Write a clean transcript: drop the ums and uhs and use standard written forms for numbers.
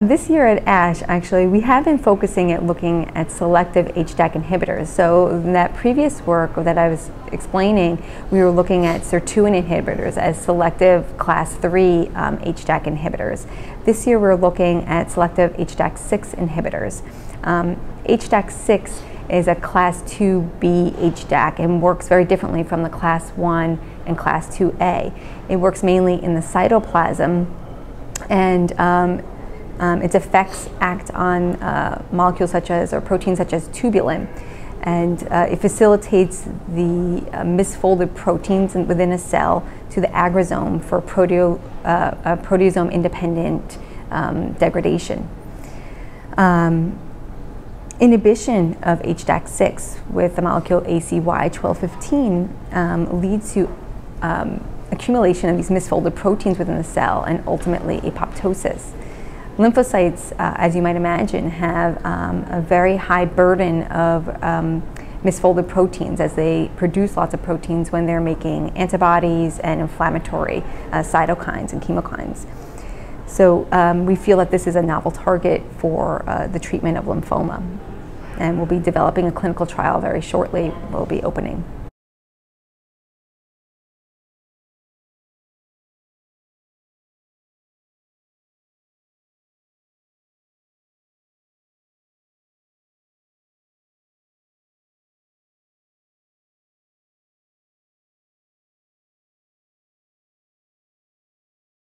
This year at ASH, actually, we have been focusing at looking at selective HDAC inhibitors. So in that previous work that I was explaining, we were looking at sirtuin inhibitors as selective class 3 HDAC inhibitors. This year we're looking at selective HDAC6 inhibitors. HDAC6 is a class 2B HDAC and works very differently from the class 1 and class 2A. It works mainly in the cytoplasm, and its effects act on molecules such as, or proteins such as tubulin, and it facilitates the misfolded proteins within a cell to the agrosome for proteasome-independent degradation. Inhibition of HDAC6 with the molecule ACY-1215 leads to accumulation of these misfolded proteins within the cell and ultimately apoptosis. Lymphocytes, as you might imagine, have a very high burden of misfolded proteins as they produce lots of proteins when they're making antibodies and inflammatory cytokines and chemokines. So we feel that this is a novel target for the treatment of lymphoma, and we'll be developing a clinical trial very shortly. We'll be opening.